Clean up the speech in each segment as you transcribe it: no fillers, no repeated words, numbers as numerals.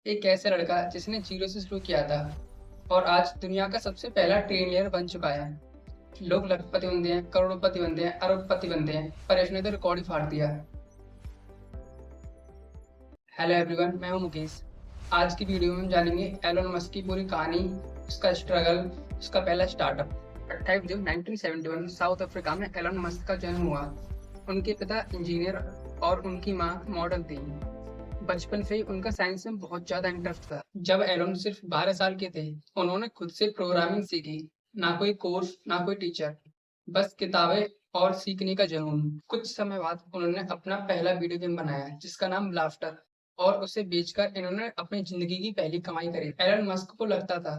एक ऐसा लड़का जिसने जीरो से शुरू किया था और आज दुनिया का सबसे पहला ट्रिलियनर बन चुका है। लोग लखपति बनते हैं, करोड़पति बनते हैं, अरबपति बनते हैं, पर इसने तो रिकॉर्ड ही फाड़ दिया। हेलो एवरीवन, मैं हूं मुकेश। आज की वीडियो में हम जानेंगे एलोन मस्क की पूरी कहानी, उसका स्ट्रगल, उसका पहला स्टार्टअप। 28 जून 1971 साउथ अफ्रीका में एलोन मस्क का जन्म हुआ। उनके पिता इंजीनियर और उनकी माँ मॉडल थी। बचपन से ही उनका साइंस में बहुत ज्यादा इंटरेस्ट था। जब एलोन सिर्फ 12 साल के थे, उन्होंने खुद से प्रोग्रामिंग सीखी। ना कोई कोर्स, ना कोई टीचर, बस किताबें और सीखने का जुनून। कुछ समय बाद उन्होंने अपना पहला वीडियो गेम बनाया जिसका नाम लाफ्टर, और उसे बेचकर इन्होंने अपनी जिंदगी की पहली कमाई करी। एलन मस्क को लगता था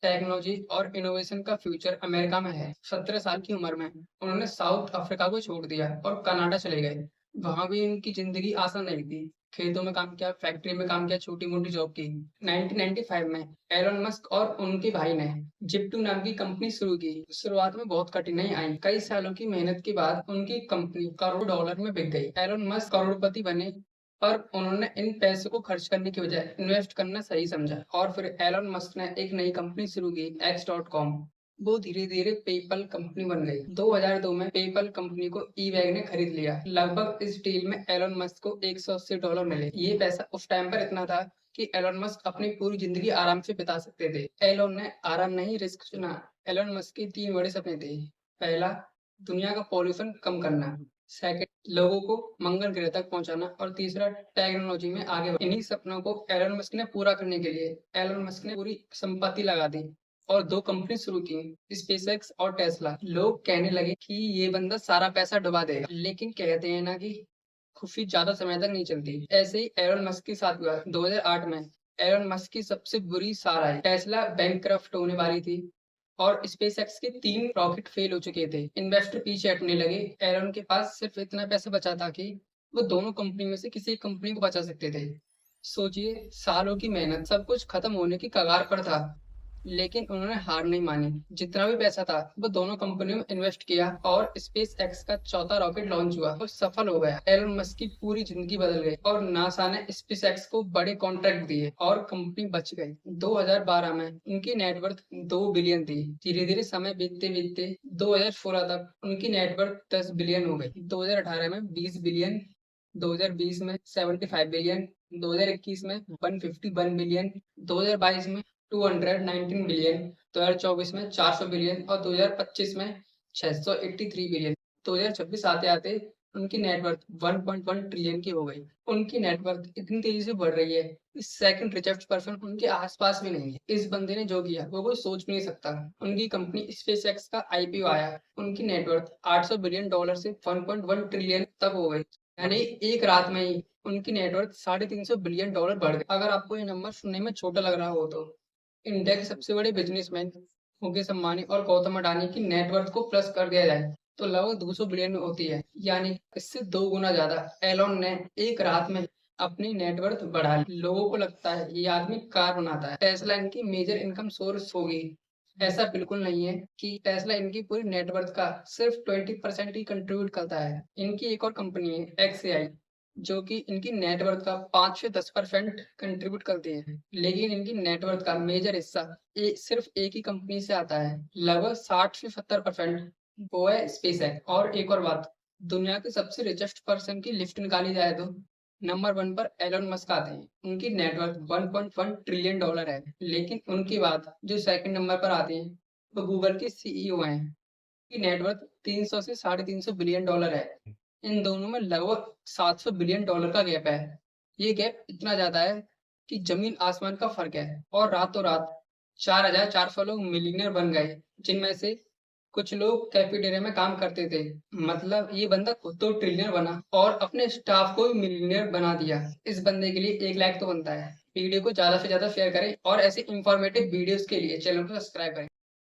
टेक्नोलॉजी और इनोवेशन का फ्यूचर अमेरिका में है। 17 साल की उम्र में उन्होंने साउथ अफ्रीका को छोड़ दिया और कनाडा चले गए। वहां भी उनकी जिंदगी आसान नहीं थी। खेतों में काम किया, फैक्ट्री में काम किया, छोटी मोटी जॉब की। 1995 में एलोन मस्क और उनके भाई ने जिप्टू नाम की कंपनी शुरू की। शुरुआत में बहुत कठिनाई आई। कई सालों की मेहनत के बाद उनकी कंपनी करोड़ डॉलर में बिक गई। एलोन मस्क करोड़पति बने, पर उन्होंने इन पैसों को खर्च करने की बजाय इन्वेस्ट करना सही समझा। और फिर एलोन मस्क ने एक नई कंपनी शुरू की, X.com। वो धीरे धीरे पेपल कंपनी बन गई। 2002 में पेपल कंपनी को ईबैग ने खरीद लिया। लगभग इस डील में एलोन मस्क को $180 मिले। ये पैसा उस टाइम पर इतना था कि एलोन मस्क अपनी पूरी जिंदगी आराम से बिता सकते थे। एलोन ने आराम नहीं, रिस्क चुना। एलोन मस्क के 3 बड़े सपने थे। पहला, दुनिया का पॉल्यूशन कम करना। सेकंड, लोगों को मंगल ग्रह तक पहुंचाना। और तीसरा, टेक्नोलॉजी में आगे बढ़ना। इन्हीं सपनों को एलोन मस्क ने पूरा करने के लिए एलोन मस्क ने पूरी संपत्ति लगा दी और 2 कंपनी शुरू की, स्पेसएक्स और टेस्ला। लोग कहने लगे कि ये बंदा सारा पैसा डुबा देगा, लेकिन कहते हैं ना कि खुशी ज्यादा समय तक नहीं चलती। ऐसे ही एलोन मस्क के साथ हुआ। 2008 में एलोन मस्क की सबसे बुरी साल आई। टेस्ला बैंकक्रफ्ट होने वाली थी और स्पेसएक्स के 3 रॉकेट फेल हो चुके थे। इन्वेस्टर पीछे हटने लगे। एलोन के पास सिर्फ इतना पैसा बचा था कि वो दोनों कंपनी में से किसी एक कंपनी को बचा सकते थे। सोचिए, सालों की मेहनत, सब कुछ खत्म होने की कगार पर था, लेकिन उन्होंने हार नहीं मानी। जितना भी पैसा था वो दोनों कंपनियों में इन्वेस्ट किया और स्पेस एक्स का चौथा रॉकेट लॉन्च हुआ और सफल हो गया। एलोन मस्क की पूरी जिंदगी बदल गई और नासा ने स्पेस एक्स को बड़े कॉन्ट्रैक्ट दिए और कंपनी बच गई। 2012 में उनकी नेटवर्थ 2 बिलियन थी। धीरे धीरे समय बीतते बीतते 2016 तक उनकी नेटवर्थ 10 बिलियन हो गई। 2018 में 20 बिलियन, 2020 में 75 बिलियन, 2021 में 151 बिलियन, 2022 में 219 बिलियन, 2024 में 400 बिलियन और 2025 में 683 बिलियन। 2026 आते आते उनकी नेटवर्थ 1.1 ट्रिलियन की हो गई। उनकी नेटवर्थ इतनी तेजी से बढ़ रही है कि सेकंड रिचेस्ट पर्सन उनके आसपास भी नहीं है। इस बंदे ने जो किया वो कोई सोच भी नहीं सकता। उनकी कंपनी स्पेसएक्स का आईपीओ आया, उनकी नेटवर्थ $800 बिलियन से 1.1 ट्रिलियन तक हो गई। यानी एक रात में ही उनकी नेटवर्थ $350 बिलियन बढ़ गई। अगर आपको ये नंबर सुनने में छोटा लग रहा हो तो इंडिया के सबसे बड़े बिजनेसमैन मुकेश अंबानी और गौतम अडानी की नेटवर्थ को प्लस कर दिया जाए तो लगभग 200 बिलियन में होती है। यानी इससे 2 गुना ज्यादा एलोन ने एक रात में अपनी नेटवर्थ बढ़ा ली। लोगों को लगता है ये आदमी कार बनाता है, टेस्ला इनकी मेजर इनकम सोर्स होगी। ऐसा बिल्कुल नहीं है कि टेस्ला इनकी पूरी नेटवर्थ का सिर्फ 20% ही कंट्रीब्यूट करता है। इनकी एक और कंपनी है XAI, जो कि इनकी नेटवर्थ का 5 से 10% कंट्रीब्यूट करती है। लेकिन इनकी नेटवर्थ का मेजर हिस्सा सिर्फ एक ही कंपनी से आता है, लगभग 60 से 70%। वो है स्पेसएक्स। और एक और बात, दुनिया के सबसे रिचेस्ट पर्सन की लिस्ट निकाली जाए तो नंबर 1 पर एलोन मस्क आते हैं। उनकी नेटवर्थ $1.1 ट्रिलियन है। लेकिन उनके बाद जो सेकंड नंबर पर आते हैं वो गूगल के सीईओ हैं। की नेटवर्थ 300 से $350 बिलियन है। इन दोनों में लगभग $700 बिलियन का गैप है। ये गैप इतना ज्यादा है कि जमीन आसमान का फर्क है। और रातों रात 4,400 लोग मिलीनियर बन गए, जिनमें से कुछ लोग कैफेटेरिया में काम करते थे। मतलब ये बंदा खुद तो ट्रिलियनर बना और अपने स्टाफ को भी मिलीनियर बना दिया। इस बंदे के लिए 1 लाख तो बनता है। वीडियो को ज्यादा से ज्यादा शेयर करें और ऐसे इंफॉर्मेटिव वीडियोस के लिए चैनल को सब्सक्राइब करें।